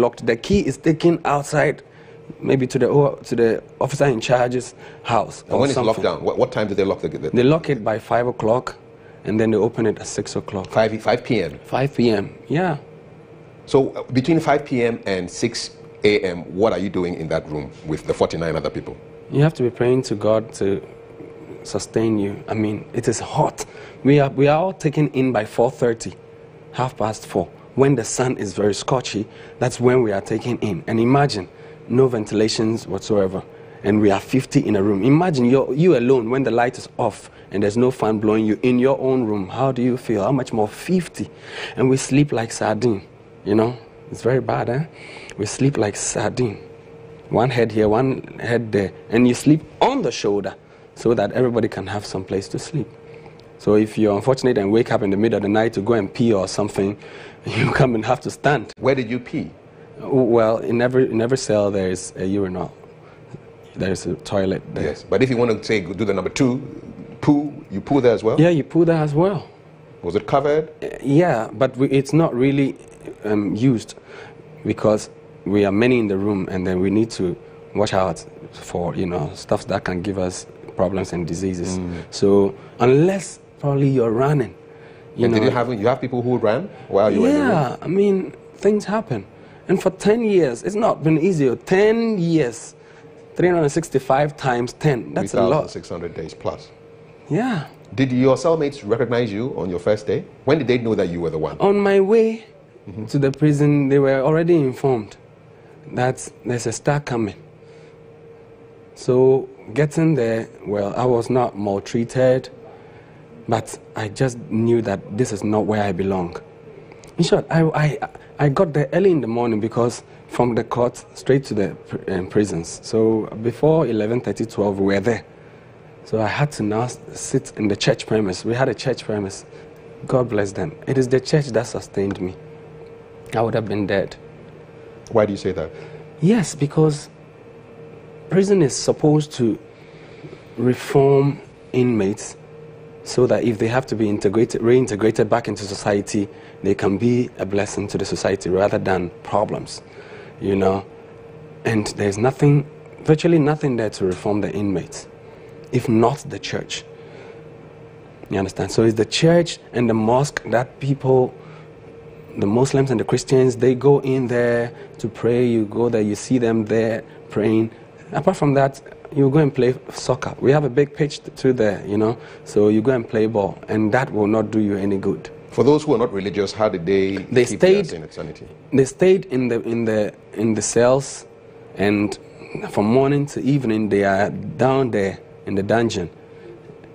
locked. The key is taken outside, maybe to the officer in charge's house. And when it's locked down, what time do they lock the gate? They lock it by 5 o'clock, and then they open it at 6 o'clock. 5 p.m.? 5 p.m., yeah. So between 5 p.m. and 6 a.m., what are you doing in that room with the 49 other people? You have to be praying to God to sustain you. I mean, it is hot. We are all taken in by 4:30, 4:30. When the sun is very scorchy, that's when we are taken in. And imagine, no ventilations whatsoever, and we are 50 in a room. Imagine you alone when the light is off and there's no fan blowing you in your own room. How do you feel? How much more 50? And we sleep like sardine, you know? It's very bad, eh? We sleep like sardine. One head here, one head there, and you sleep on the shoulder so that everybody can have some place to sleep. So if you're unfortunate and wake up in the middle of the night to go and pee or something, you come and have to stand. Where did you pee? Well, in every cell there is a urinal. There is a toilet there. Yes, but if you want to say do the number 2, poo, you poo there as well? Yeah, you poo there as well. Was it covered? Yeah, but it's not really used because we are many in the room, and then we need to watch out for, you know, stuff that can give us problems and diseases. So unless probably you're running, and did you have people who ran while you were in the room? Yeah, I mean, things happen. And for 10 years, it's not been easy. 10 years, 365 times 10, that's a lot. 3,600 days plus. Yeah. Did your cellmates recognize you on your first day? When did they know that you were the one? On my way to the prison, they were already informed that there's a star coming. So getting there, well, I was not maltreated, but I just knew that this is not where I belong. In short, I got there early in the morning because from the court straight to the prisons. So before 11:30, 12, we were there. So I had to now sit in the church premise. We had a church premise. God bless them. It is the church that sustained me. I would have been dead. Why do you say that? Yes, because prison is supposed to reform inmates so that if they have to be reintegrated back into society, they can be a blessing to the society rather than problems, you know. And there's nothing, virtually nothing there to reform the inmates, if not the church. You understand? So it's the church and the mosque that people, the Muslims and the Christians, they go in there to pray. You go there, you see them there praying. Apart from that, you go and play soccer. We have a big pitch too there, you know, so you go and play ball, and that will not do you any good. For those who are not religious, how did they keep their sanity? They stayed in the cells, and from morning to evening they are down there in the dungeon.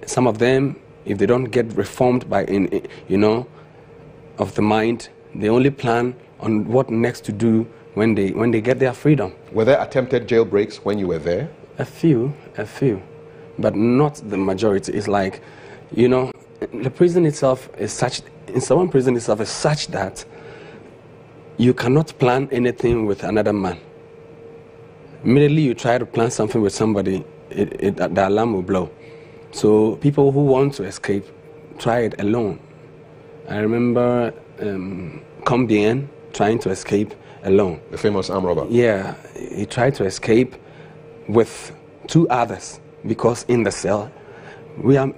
Some of them, if they don't get reformed by of the mind, they only plan on what next to do when they get their freedom. Were there attempted jailbreaks when you were there? A few, but not the majority. It's like, you know, the prison itself is such, in some prison itself is such that you cannot plan anything with another man. Immediately you try to plan something with somebody, the alarm will blow. So people who want to escape try it alone. I remember Combien trying to escape alone. The famous arm robber. Yeah, he tried to escape with 2 others because in the cell, we are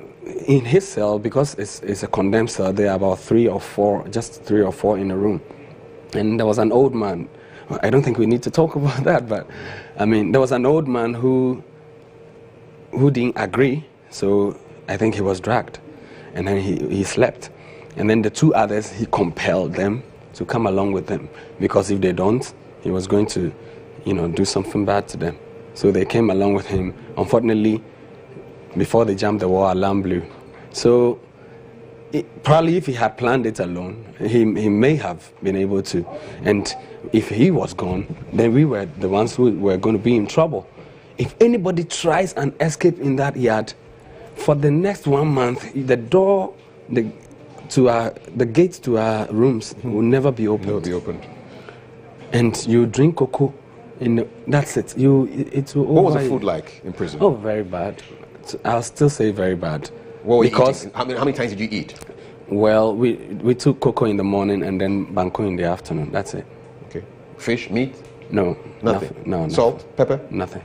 in his cell, because it's a condemned cell, there are about 3 or 4, just 3 or 4 in a room. And there was an old man. I don't think we need to talk about that, but I mean, there was an old man who didn't agree, so I think he was dragged, and then he slept. And then the 2 others, he compelled them to come along with him, because if they don't, he was going to, you know, do something bad to them. So they came along with him. Unfortunately, before they jumped the wall, alarm blew. So probably if he had planned it alone, he may have been able to. And if he was gone, then we were the ones who were going to be in trouble. If anybody tries an escape in that yard, for the next 1 month, the door, the gates to our rooms will never be opened. Never be opened. And you drink cocoa. That's it. What was the food like in prison? Oh, very bad. I'll still say very bad. What were you eating? How many times did you eat? Well, we took cocoa in the morning and then banko in the afternoon. That's it. Okay. Fish, meat? No. Nothing? No. Salt, pepper? Nothing.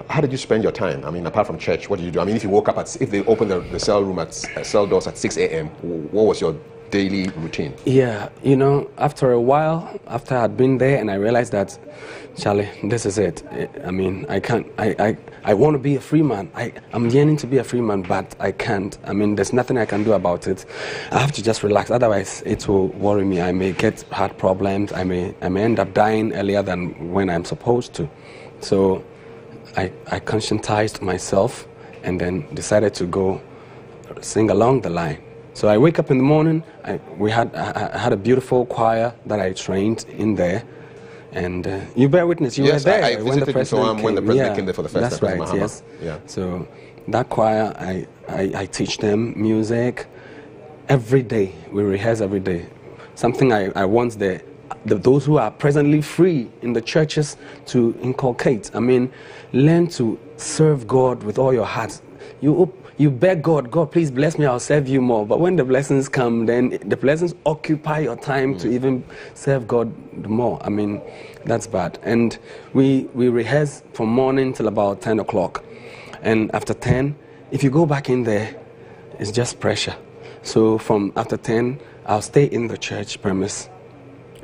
How did you spend your time? I mean, apart from church, what did you do? I mean, if you woke up if they opened the cell room cell doors at 6 a.m., what was your daily routine? Yeah, you know, after a while, after I'd been there and I realized that, Charlie, this is it. I mean, I can't, I want to be a free man. I'm yearning to be a free man, but I can't. I mean, there's nothing I can do about it. I have to just relax, otherwise it will worry me. I may get heart problems. I may end up dying earlier than when I'm supposed to. So I conscientized myself and then decided to go sing along the line. So I wake up in the morning, I had a beautiful choir that I trained in there, and you bear witness, you were there I when the president came. When the president came there for the first time. That's right, yes. Yeah. So that choir, I teach them music every day. We rehearse every day. Something I want those who are presently free in the churches to inculcate. I mean, learn to serve God with all your heart. You beg God, God, please bless me, I'll serve you more. But when the blessings come, then the blessings occupy your time to even serve God more. I mean, that's bad. And we rehearse from morning till about 10 o'clock. And after 10, if you go back in there, it's just pressure. So from after 10, I'll stay in the church premise.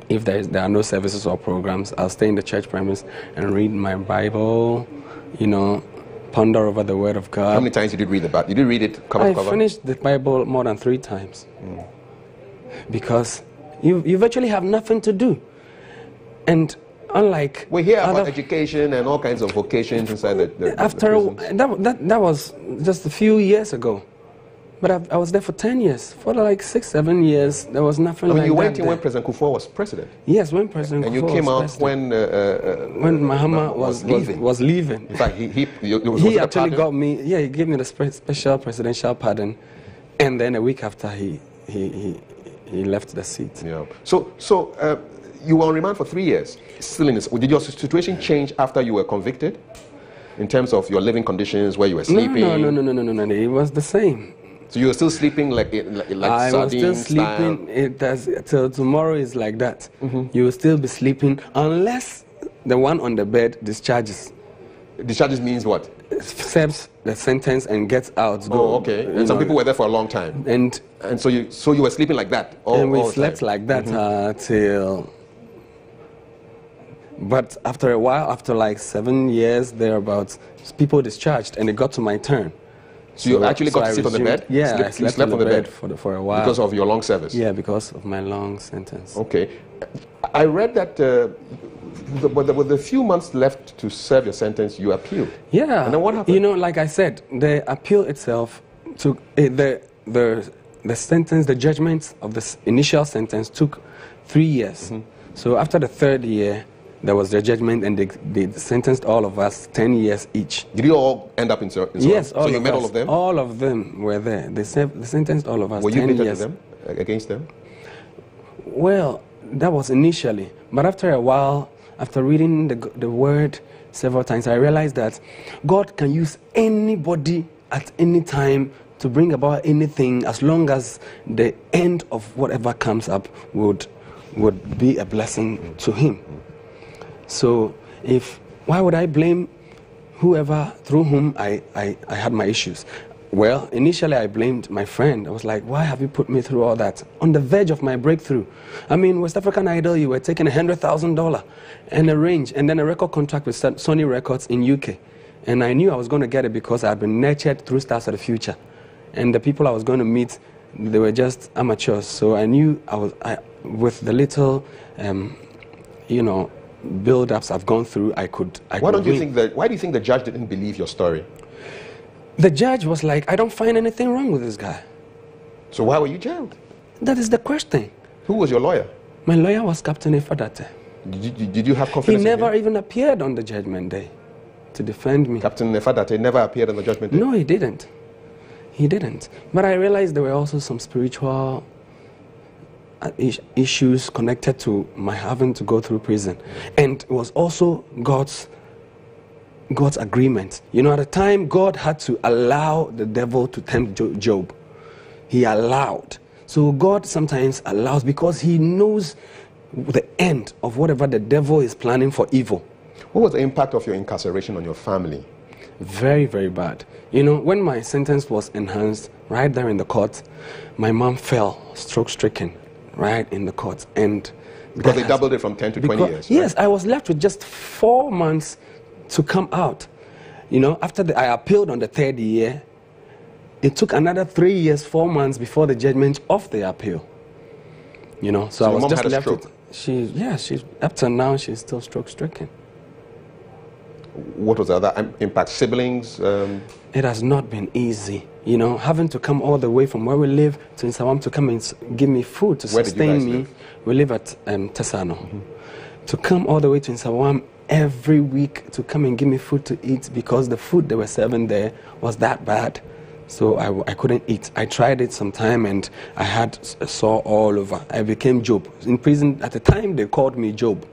If there are no services or programs, I'll stay in the church premise and read my Bible, you know, ponder over the Word of God. How many times did you read the Bible? Did you read it cover to cover? I finished the Bible more than 3 times. Because you virtually have nothing to do. And unlike... We hear about education and all kinds of vocations inside the that was just a few years ago. But I was there for 10 years. For like 6, 7 years, there was nothing like that. You went in when President Kufuor was president? Yes, when President Kufuor was president. And you came out when Mahama was leaving. In fact, he actually got me, he gave me the special presidential pardon. And then a week after, he left the seat. Yeah. So you were on remand for 3 years, still in this. Did your situation change after you were convicted? In terms of your living conditions, where you were sleeping? No. It was the same. So you were still sleeping like I was still sleeping. Till tomorrow is like that. You will still be sleeping unless the one on the bed discharges. Discharges means what? Serves the sentence and gets out. Oh, okay. And some people were there for a long time. And so you were sleeping like that and we slept like that till... But after a while, after like 7 years thereabouts, people discharged and it got to my turn. So you actually got to sleep on the bed? Yeah, I slept on the bed for a while. Because of your long service? Yeah, because of my long sentence. Okay. I read that with a few months left to serve your sentence, you appealed. Yeah. And then what happened? You know, like I said, the appeal itself took, the sentence, the judgment of the initial sentence took 3 years. So after the 3rd year, there was the judgment, and they sentenced all of us 10 years each. Did you all end up in Yes, all so you of met us. All of them? All of them were there. They sentenced all of us 10 years. Were you bitter to them, against them? Well, that was initially. But after a while, after reading the word several times, I realized that God can use anybody at any time to bring about anything, as long as the end of whatever comes up would be a blessing to him. So why would I blame whoever through whom I had my issues? Well, initially I blamed my friend. I was like, why have you put me through all that? On the verge of my breakthrough. I mean, West African Idol, you were taking $100,000 and a range, and then a record contract with Sony Records in UK. And I knew I was going to get it because I had been nurtured through Stars of the Future. And the people I was going to meet, they were just amateurs. So I knew with the little, build-ups I've gone through, I could why do you think the judge didn't believe your story? The judge was like, I don't find anything wrong with this guy. So why were you jailed? That is the question. Who was your lawyer? My lawyer was Captain Efadate. Did you have confidence He in never him? even appeared on the judgment day to defend me. Captain Efadate never appeared on the judgment day? No, he didn't. He didn't. But I realized there were also some spiritual issues connected to my having to go through prison, and it was also God's agreement. You know, at the time, God had to allow the devil to tempt Job. He allowed. So God sometimes allows because he knows the end of whatever the devil is planning for evil. What was the impact of your incarceration on your family? Very, very bad. You know, when my sentence was enhanced, right there in the court, my mom fell, stroke-stricken, right in the court. And because they doubled it from 10 to 20 years, right? Yes, I was left with just 4 months to come out. You know, after I appealed on the 3rd year, it took another 3 years, 4 months before the judgment of the appeal. You know, so I was just left with... She's up to now, she's still stroke-stricken. What was the other impact? Siblings? It has not been easy, you know, having to come all the way from where we live to Nsawam to come and give me food to sustain me. Live? We live at Tesano. To come all the way to Nsawam every week to come and give me food to eat because the food they were serving there was that bad. So I couldn't eat. I tried it sometime and I had a sore all over. I became Job. In prison, at the time, they called me Job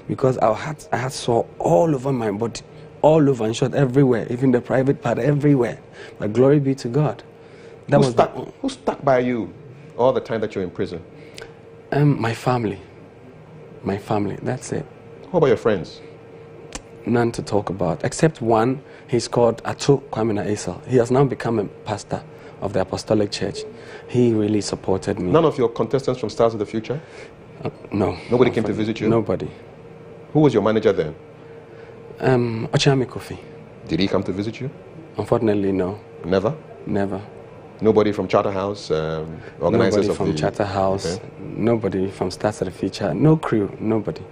because I had sore all over my body, all over, in short, everywhere, even the private part, everywhere. But glory be to God. Who stuck by you all the time that you're in prison? My family. My family, that's it. What about your friends? None to talk about, except one. He's called Atu Kwamina Esel. He has now become a pastor of the Apostolic Church. He really supported me. None of your contestants from Stars of the Future? No. Nobody came to visit you? Nobody. Who was your manager then? Ochami Kofi. Did he come to visit you? Unfortunately, no. Never? Never. Nobody from Charterhouse, organizers nobody of from the... Charterhouse, okay. Nobody from Stars of the Future, no crew, nobody.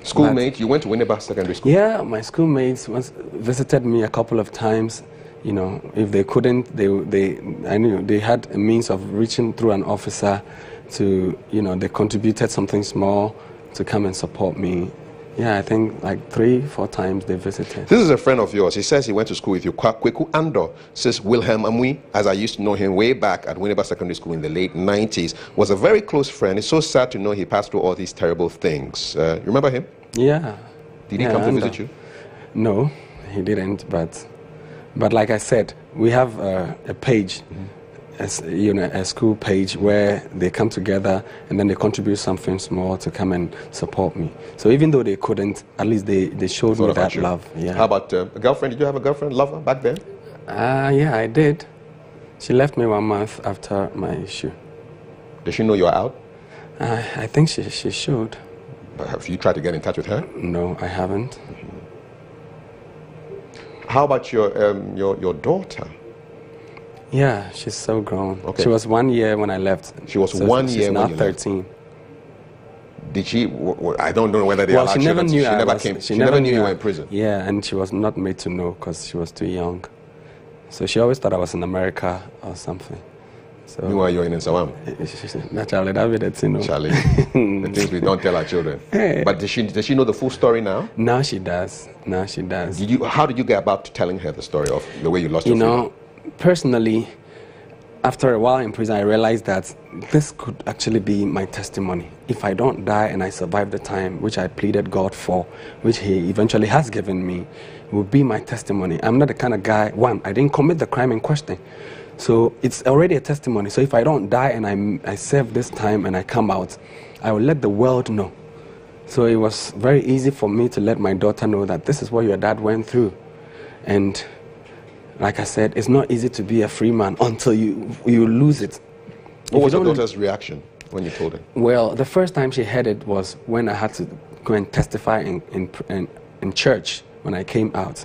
Schoolmate, you went to Winneba Secondary School? Yeah, my schoolmates visited me a couple of times. You know, if they couldn't, I knew they had a means of reaching through an officer to, you know, they contributed something small to come and support me. Yeah, I think like 3-4 times they visited. This is a friend of yours. He says he went to school with you. Kweku Ando says Wilhelm Amui, as I used to know him way back at Winneba Secondary School in the late 90s, was a very close friend. It's so sad to know he passed through all these terrible things. You remember him? Yeah. Did he come to visit you? No, he didn't. But like I said, we have a page, a school page where they come together and then they contribute something small to come and support me. So even though they couldn't, at least they showed me that love. Yeah. How about a girlfriend? Did you have a girlfriend, lover back then? Yeah, I did. She left me 1 month after my issue. Does she know you are out? I think she should. Have you tried to get in touch with her? No, I haven't. How about your daughter? Yeah, she's so grown. Okay. She was 1 year when I left. She was 1 year when you left. She's now 13. Did she? I don't know whether they are she never knew. She never knew you were in prison. Yeah, and she was not made to know because she was too young. So she always thought I was in America or something. So meanwhile, you're in Nsawam. Naturally, that's it, Charlie, the things we don't tell our children. Hey. But does she know the full story now? Now she does. Now she does. How did you get about to telling her the story of the way you lost your freedom? Personally, after a while in prison, I realized that this could actually be my testimony. If I don't die and I survive the time, which I pleaded God for, which He eventually has given me, will be my testimony. I'm not the kind of guy, I didn't commit the crime in question. So it's already a testimony. So if I don't die and I serve this time and I come out, I will let the world know. So it was very easy for me to let my daughter know that this is what your dad went through. And like I said, it's not easy to be a free man until you lose it. What was your daughter's reaction when you told her? Well, the first time she heard it was when I had to go and testify in church when I came out.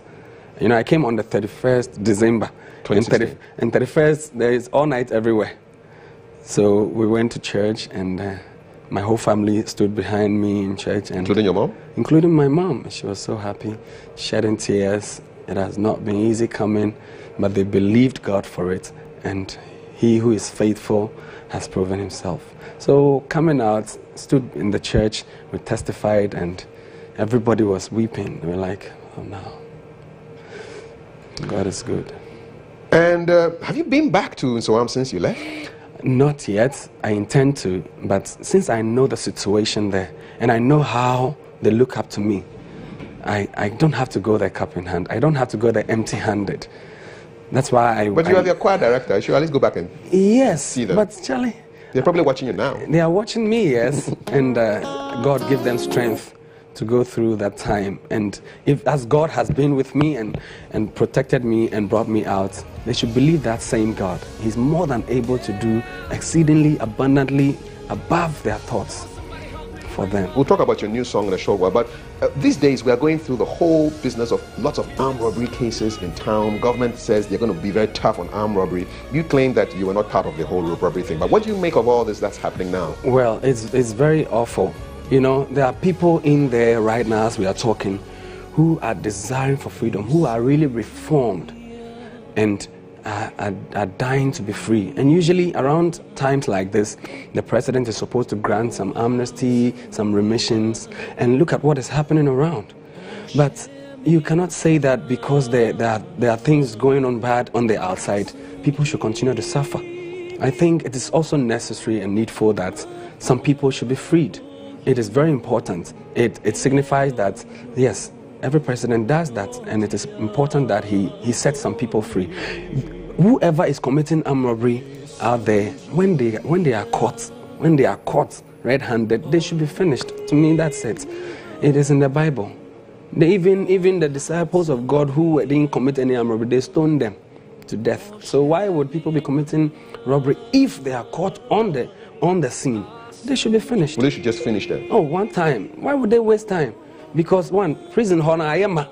You know, I came on the 31st December. 2016. And 31st, there is all night everywhere. So we went to church and my whole family stood behind me in church. And including your mom? Including my mom. She was so happy, shedding tears. It has not been easy coming, but they believed God for it. And He who is faithful has proven Himself. So coming out, stood in the church, we testified, and everybody was weeping. They were like, oh no, God is good. And have you been back to Nsawam since you left? Not yet. I intend to, but since I know the situation there, and I know how they look up to me, I don't have to go there cup in hand. I don't have to go there empty-handed. That's why But you are the choir director. You should at least go back and see them. But Charlie, They're probably watching you now. They are watching me, yes. And God give them strength to go through that time. And if as God has been with me and protected me and brought me out, they should believe that same God. He's more than able to do exceedingly abundantly above their thoughts for them. We'll talk about your new song in a short while, but these days we are going through the whole business of lots of armed robbery cases in town. Government says they're going to be very tough on armed robbery. You claim that you were not part of the whole robbery thing, but what do you make of all this that's happening now? Well, it's very awful. You know, there are people in there right now as we are talking who are desiring for freedom, who are really reformed and are dying to be free. And usually around times like this, the president is supposed to grant some amnesty, some remissions, and look at what is happening around. But you cannot say that because there are things going on bad on the outside, people should continue to suffer. I think it is also necessary and needful that some people should be freed. It is very important. It signifies that, yes, every president does that, and it is important that he sets some people free. Whoever is committing armed robbery out there, when they are caught red-handed, they should be finished. To me, that's it. It is in the Bible. Even the disciples of God who didn't commit any armed robbery, they stoned them to death. So why would people be committing robbery if they are caught on the scene? They should be finished. Well, they should just finish them. Oh, one time. Why would they waste time? Because one, prison honor Ayama.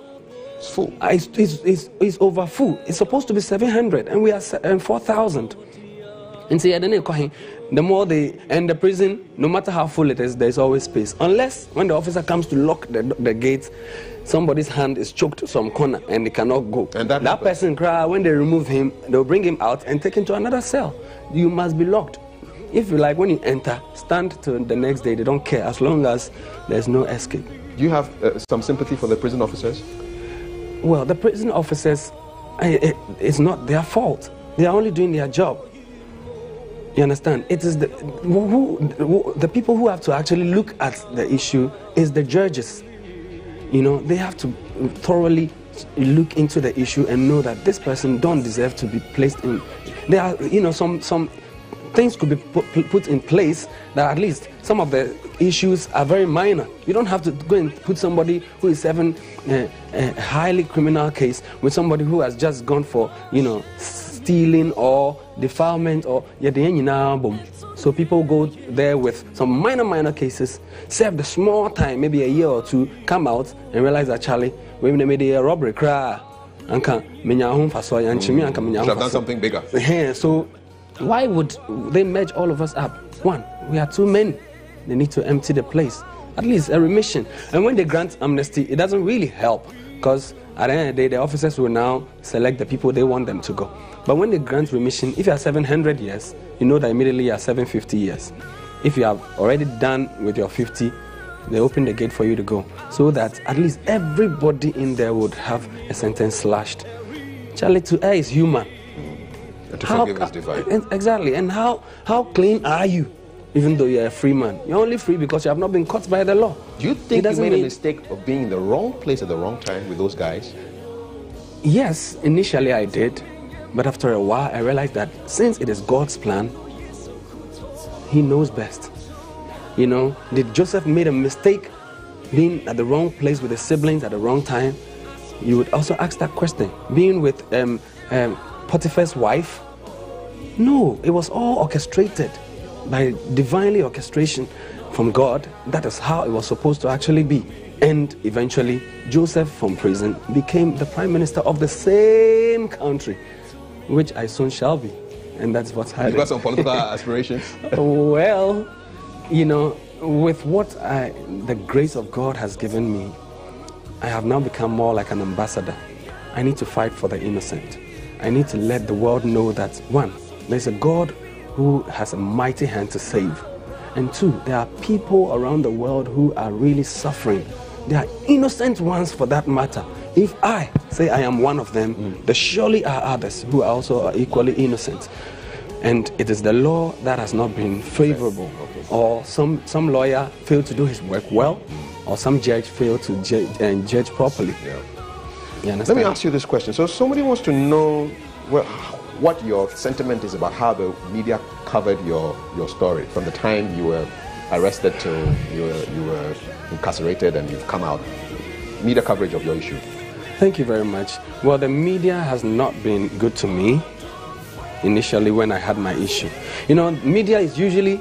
It's full. It's over full. It's supposed to be 700 and we are 4,000. And see, the more they end the prison, no matter how full it is, there's always space. Unless when the officer comes to lock the gates, somebody's hand is choked to some corner and they cannot go. And that person cry, when they remove him, they'll bring him out and take him to another cell. You must be locked. If you like, when you enter, stand till the next day. They don't care as long as there's no escape. Do you have some sympathy for the prison officers? Well, the prison officers, it's not their fault. They are only doing their job. You understand? It is the people who have to actually look at the issue is the judges. You know, they have to thoroughly look into the issue and know that this person don't deserve to be placed in. There are, you know, some things could be put in place that at least some of the issues are very minor. You don't have to go and put somebody who is serving a highly criminal case with somebody who has just gone for, you know, stealing or defilement or so people go there with some minor cases, serve the small time, maybe a year or two, come out and realize that Charlie, when they made a robbery cry, should have done something bigger. So why would they merge all of us up? One, we are too many. They need to empty the place. At least a remission. And when they grant amnesty, it doesn't really help because at the end of the day, the officers will now select the people they want them to go. But when they grant remission, if you are 700 years, you know that immediately you are 750 years. If you have already done with your 50, they open the gate for you to go. So that at least everybody in there would have a sentence slashed. Charlie, to err is human. And to forgive is divine. Exactly. And how clean are you? Even though you're a free man. You're only free because you have not been caught by the law. Do you think you made a mistake of being in the wrong place at the wrong time with those guys? Yes, initially I did. But after a while, I realized that since it is God's plan, He knows best. You know, did Joseph made a mistake being at the wrong place with his siblings at the wrong time? You would also ask that question. Being with Potiphar's wife? No, it was all orchestrated by divinely orchestration from God. That is how it was supposed to actually be. And eventually, Joseph from prison became the prime minister of the same country, which I soon shall be. And that's what's happening. You got some political aspirations? Well, you know, with what the grace of God has given me, I have now become more like an ambassador. I need to fight for the innocent. I need to let the world know that, one, there's a God who has a mighty hand to save. And two, there are people around the world who are really suffering. They are innocent ones for that matter. If I say I am one of them, there surely are others who are also equally innocent. And it is the law that has not been favorable. Okay. Or some lawyer failed to do his work well, or some judge failed to judge properly. Yeah. Let me ask you this question. So somebody wants to know, well, what your sentiment is about how the media covered your story from the time you were arrested till you were incarcerated and you've come out. Media coverage of your issue. Thank you very much. Well, the media has not been good to me initially when I had my issue. You know, media is usually,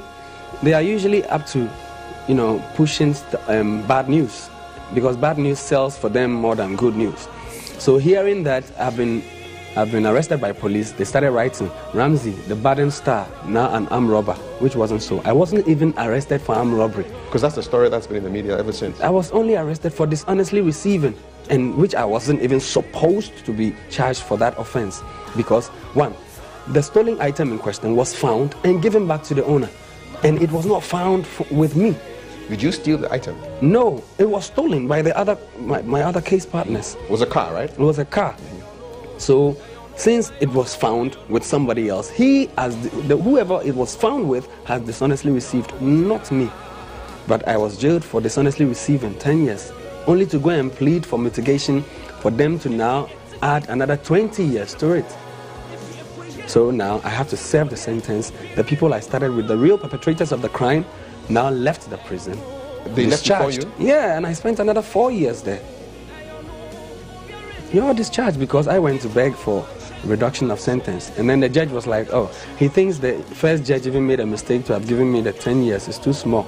they are usually up to, you know, pushing bad news, because bad news sells for them more than good news. So hearing that I've been arrested by police, they started writing, Ramsey, the baddest star, now an armed robber, which wasn't so. I wasn't even arrested for armed robbery. Because that's the story that's been in the media ever since. I was only arrested for dishonestly receiving, and which I wasn't even supposed to be charged for that offense. Because, one, the stolen item in question was found and given back to the owner, and it was not found with me. Did you steal the item? No, it was stolen by the other my other case partners. It was a car, right? It was a car. So, since it was found with somebody else, he, as whoever it was found with, has dishonestly received, not me. But I was jailed for dishonestly receiving 10 years, only to go and plead for mitigation for them to now add another 20 years to it. So now I have to serve the sentence. The people I started with, the real perpetrators of the crime, now left the prison. They left before you? Yeah, and I spent another 4 years there. You're discharged because I went to beg for reduction of sentence. And then the judge was like, oh, he thinks the first judge even made a mistake to have given me the 10 years. It's too small.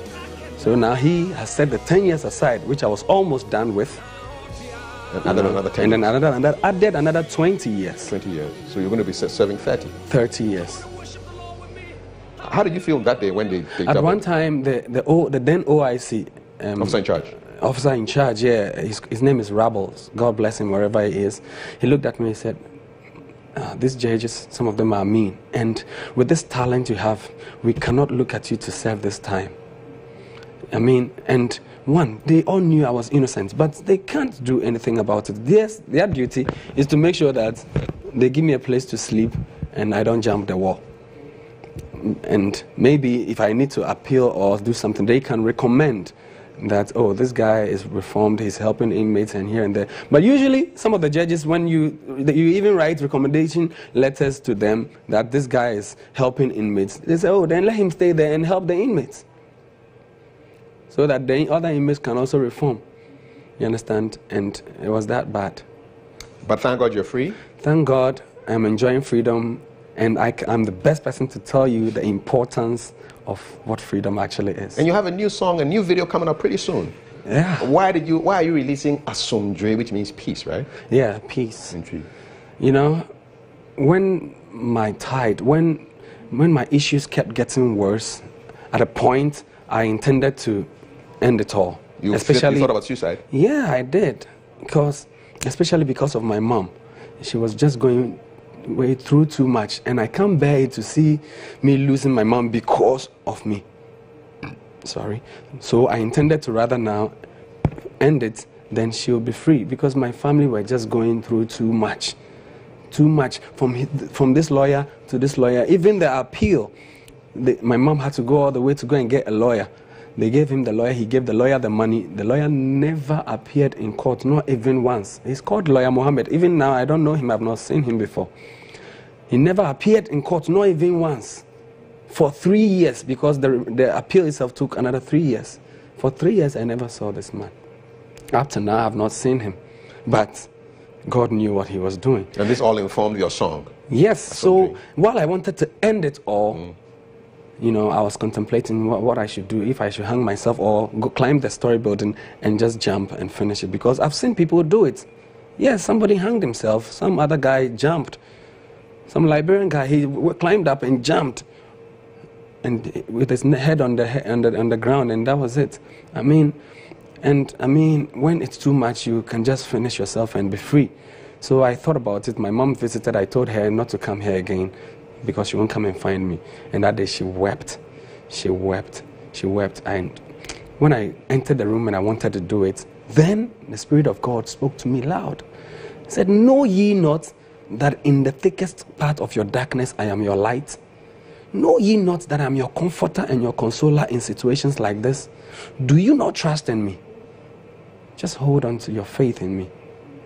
So now he has set the 10 years aside, which I was almost done with. And added another 10 and then added another 20 years. 20 years. So you're going to be serving 30. 30 years. How did you feel that day when they At one time, the then OIC... officer in charge? Officer in charge, yeah. His name is Rabbles. God bless him wherever he is. He looked at me and said, these judges, some of them are mean. And with this talent you have, we cannot look at you to serve this time. I mean, and one, they all knew I was innocent, but they can't do anything about it. Their duty is to make sure that they give me a place to sleep and I don't jump the wall. And maybe if I need to appeal or do something, they can recommend that, oh, this guy is reformed, he's helping inmates and here and there. But usually, some of the judges, when you even write recommendation letters to them that this guy is helping inmates, they say, oh, then let him stay there and help the inmates, so that the other inmates can also reform. You understand? And it was that bad. But thank God you're free? Thank God I'm enjoying freedom, and I'm the best person to tell you the importance of what freedom actually is. And you have a new song, a new video coming up pretty soon. Yeah. Why are you releasing Asomdwe, which means peace, right? Yeah, peace. Intrigue. You know, when my issues kept getting worse, at a point I intended to end it all. You thought about suicide? Yeah, I did. Especially because of my mom. She was just going way through too much, and I can't bear it to see me losing my mom because of me. Sorry. So I intended to rather now end it, then she'll be free, because my family were just going through too much. Too much. From this lawyer to this lawyer. Even the appeal, my mom had to go all the way to go and get a lawyer. They gave him the lawyer, he gave the lawyer the money. The lawyer never appeared in court, not even once. He's called Lawyer Mohammed. Even now, I don't know him, I've not seen him before. He never appeared in court, not even once. For 3 years, because the appeal itself took another 3 years. For 3 years, I never saw this man. Up to now, I've not seen him. But God knew what he was doing. And this all informed your song? Yes. So while I wanted to end it all, you know, I was contemplating what I should do, if I should hang myself or go climb the story building and just jump and finish it. Because I've seen people do it. Yes, somebody hanged himself. Some other guy jumped. Some Liberian guy, he climbed up and jumped, and with his head on the ground, and that was it. I mean, when it's too much, you can just finish yourself and be free. So I thought about it. My mom visited. I told her not to come here again, because she won't come and find me. And that day she wept. She wept. She wept. And when I entered the room and I wanted to do it, then the Spirit of God spoke to me loud. He said, know ye not that in the thickest part of your darkness I am your light? Know ye not that I am your comforter and your consoler in situations like this? Do you not trust in me? Just hold on to your faith in me.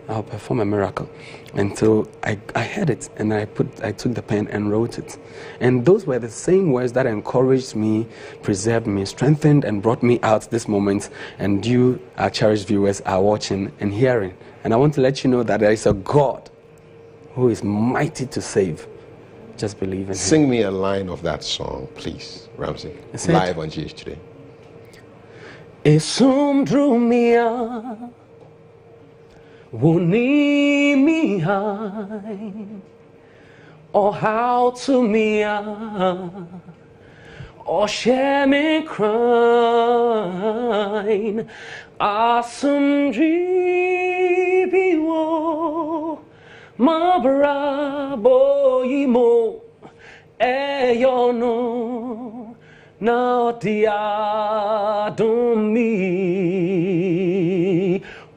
I'll perform a miracle. And so I heard it, and I took the pen and wrote it. And those were the same words that encouraged me, preserved me, strengthened, and brought me out this moment. And you, our cherished viewers, are watching and hearing. And I want to let you know that there is a God who is mighty to save. Just believe in him. Sing me a line of that song, please, Ramsey. Live on GH Today. Esum drew me up. Woni mi high, or how to me or share me crying, awesome dream, ma brabo yimo, yo no, now dia don't me.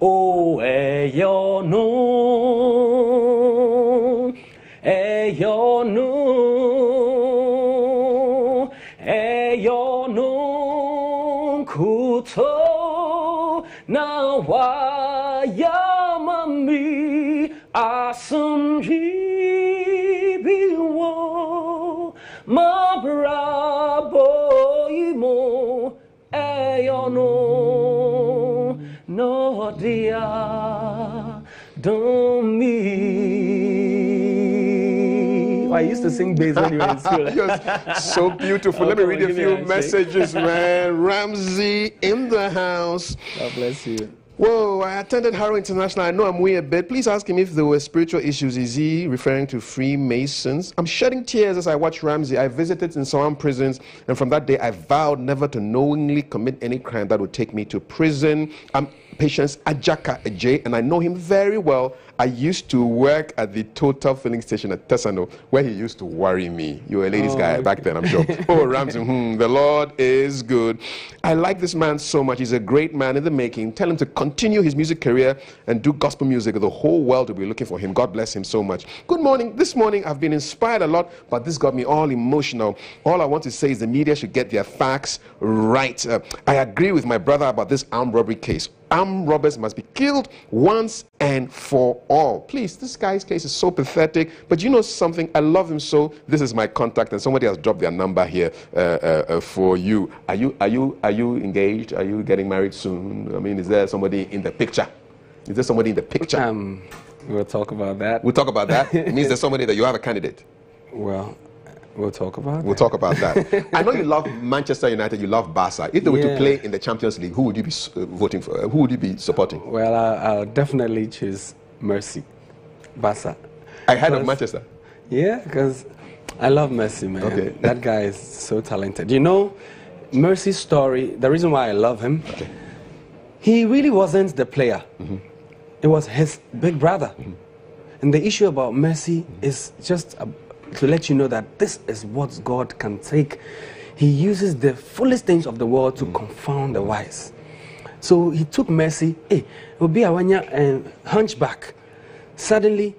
Oh, yo no, kuto na wa yamami asumjibiwo ma brabo imo yo no. No dia don't me. I used to sing bass when you were in school. Yes, so beautiful. Let me read a few messages, man. Ramsey in the house. God bless you. Whoa, I attended Harrow International. I know I'm way a bit. Please ask him if there were spiritual issues. Is he referring to Freemasons? I'm shedding tears as I watch Ramsey. I visited in some prisons, and from that day I vowed never to knowingly commit any crime that would take me to prison. I'm Patience Ajaka Ajay, and I know him very well. I used to work at the Total filling station at Tesano, where he used to worry me. You were a ladies' guy back then, I'm sure. Oh, Ramsey, the Lord is good. I like this man so much. He's a great man in the making. Tell him to continue his music career and do gospel music. The whole world will be looking for him. God bless him so much. Good morning. This morning, I've been inspired a lot, but this got me all emotional. All I want to say is the media should get their facts right. I agree with my brother about this armed robbery case. Armed robbers must be killed once and for all. Please, this guy's case is so pathetic, but you know something? I love him so. This is my contact, and somebody has dropped their number here for you. Are you engaged? Are you getting married soon? I mean, is there somebody in the picture? Is there somebody in the picture? We'll talk about that. We'll talk about that? It means there's somebody that you have a candidate. Well, we'll talk about We'll talk about that. I know you love Manchester United, you love Barca. If they were to play in the Champions League, who would you be voting for? Who would you be supporting? Well, I'll definitely choose Mercy, Barca. I heard of Manchester. Yeah, because I love Messi, man. Okay. That guy is so talented. You know, Mercy's story, the reason why I love him, he really wasn't the player. It was his big brother. And the issue about Mercy is just to let you know that this is what God can take. He uses the foolish things of the world to confound the wise. So he took Mercy, Obi Awanya, hunchback. Suddenly,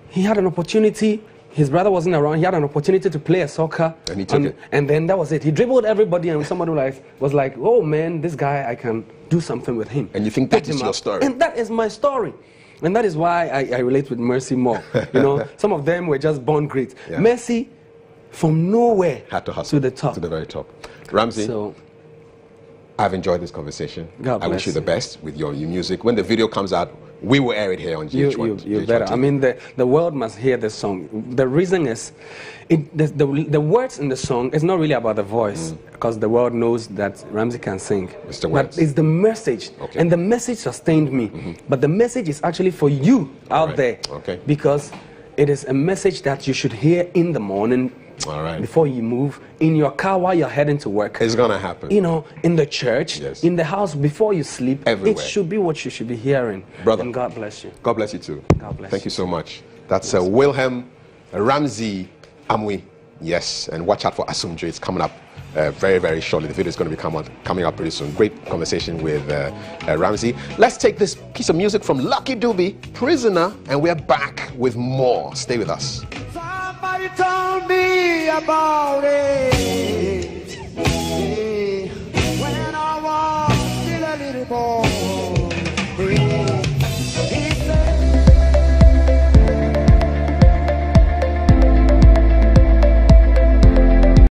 he had an opportunity. His brother wasn't around. He had an opportunity to play a soccer. And he took it. And then that was it. He dribbled everybody, and somebody was like, oh man, this guy, I can do something with him. And you think that is your story? And that is my story. And that is why I relate with Mercy more. You know, some of them were just born great. Yeah. Mercy, from nowhere had to hustle to the top. To the very top. Ramsey, I've enjoyed this conversation. I wish you the best with your music. When the video comes out, we will air it here on GH1. You better. I mean, the world must hear this song. The reason is, the words in the song is not really about the voice, because the world knows that Ramsey can sing. It's the words. But it's the message. Okay. And the message sustained me. But the message is actually for you out there. Okay. Because it is a message that you should hear in the morning. All right. Before you move, in your car while you're heading to work. It's going to happen. You know, in the church, in the house, before you sleep. Everywhere. It should be what you should be hearing. Brother. And God bless you. God bless you too. God bless Thank you so much. That's Wilhelm Ramsey Amwi. Yes, and watch out for Asumdre. It's coming up very, very shortly. The video is going to be coming up pretty soon. Great conversation with Ramsey. Let's take this piece of music from Lucky Dube, Prisoner, and we're back with more. Stay with us. Somebody told me about it.